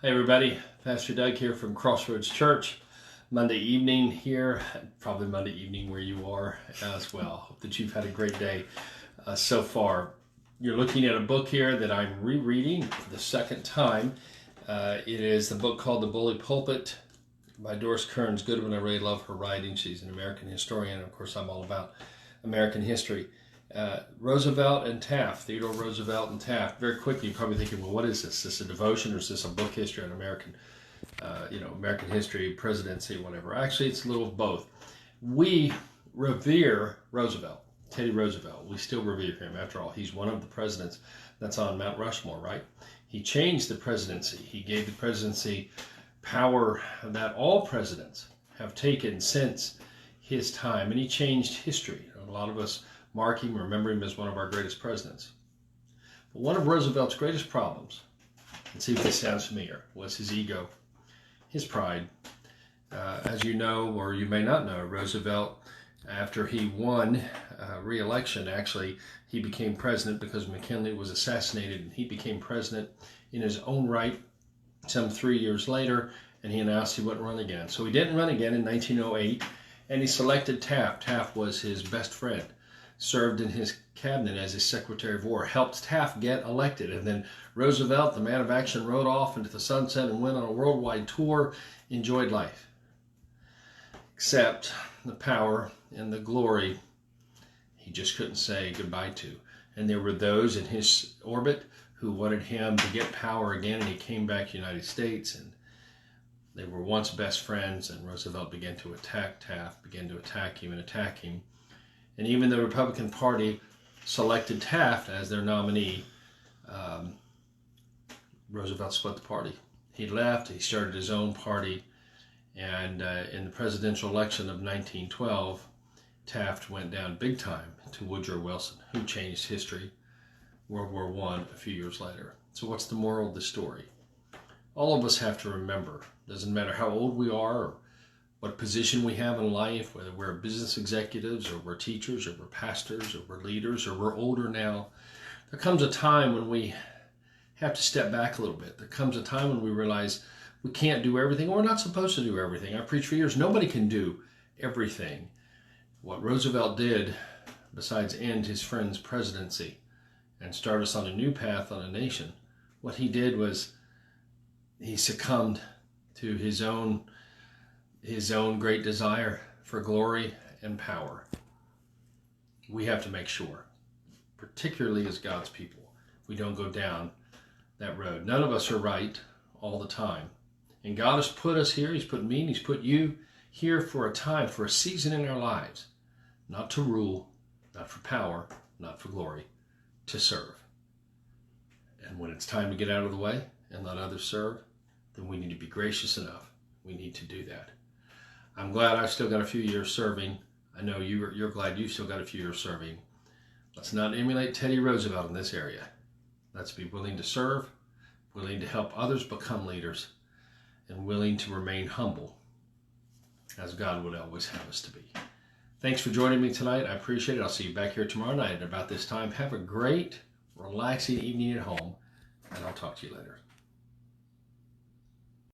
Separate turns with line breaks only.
Hey everybody, Pastor Doug here from Crossroads Church. Monday evening here, probably Monday evening where you are as well. Hope that you've had a great day so far. You're looking at a book here that I'm rereading for the second time. It is the book called The Bully Pulpit by Doris Kearns Goodwin. I really love her writing. She's an American historian. Of course, I'm all about American history. Roosevelt and Taft, Theodore Roosevelt and Taft. Very quickly, you're probably thinking, well, what is this? Is this a devotion or is this a book history on American, American history, presidency, whatever? Actually, it's a little of both. We revere Roosevelt, Teddy Roosevelt. We still revere him. After all, he's one of the presidents that's on Mount Rushmore, right? He changed the presidency. He gave the presidency power that all presidents have taken since his time, and he changed history. A lot of us mark him, remember him as one of our greatest presidents. But one of Roosevelt's greatest problems, and see if this sounds familiar, was his ego, his pride. As you know, or you may not know, Roosevelt, after he won re-election, actually, he became president because McKinley was assassinated, and he became president in his own right some 3 years later, and he announced he wouldn't run again. So he didn't run again in 1908, and he selected Taft. Taft was his best friend, served in his cabinet as his Secretary of War, helped Taft get elected. And then Roosevelt, the man of action, rode off into the sunset and went on a worldwide tour, enjoyed life. Except the power and the glory he just couldn't say goodbye to. And there were those in his orbit who wanted him to get power again, and he came back to the United States, and they were once best friends, and Roosevelt began to attack Taft, began to attack him and attack him. And even the Republican Party selected Taft as their nominee, Roosevelt split the party. He left, he started his own party, and in the presidential election of 1912, Taft went down big time to Woodrow Wilson, who changed history, World War I a few years later. So what's the moral of the story? All of us have to remember, doesn't matter how old we are or what position we have in life, whether we're business executives or we're teachers or we're pastors or we're leaders or we're older now, there comes a time when we have to step back a little bit. There comes a time when we realize we can't do everything, or we're not supposed to do everything. I preached for years, nobody can do everything. What Roosevelt did, besides end his friend's presidency and start us on a new path on a nation, what he did was he succumbed to his own great desire for glory and power. We have to make sure, particularly as God's people, we don't go down that road. None of us are right all the time. And God has put us here, He's put me, and He's put you here for a time, for a season in our lives, not to rule, not for power, not for glory, to serve. And when it's time to get out of the way and let others serve, then we need to be gracious enough. We need to do that. I'm glad I've still got a few years serving. I know you're glad you've still got a few years serving. Let's not emulate Teddy Roosevelt in this area. Let's be willing to serve, willing to help others become leaders, and willing to remain humble, as God would always have us to be. Thanks for joining me tonight. I appreciate it. I'll see you back here tomorrow night at about this time. Have a great, relaxing evening at home, and I'll talk to you later.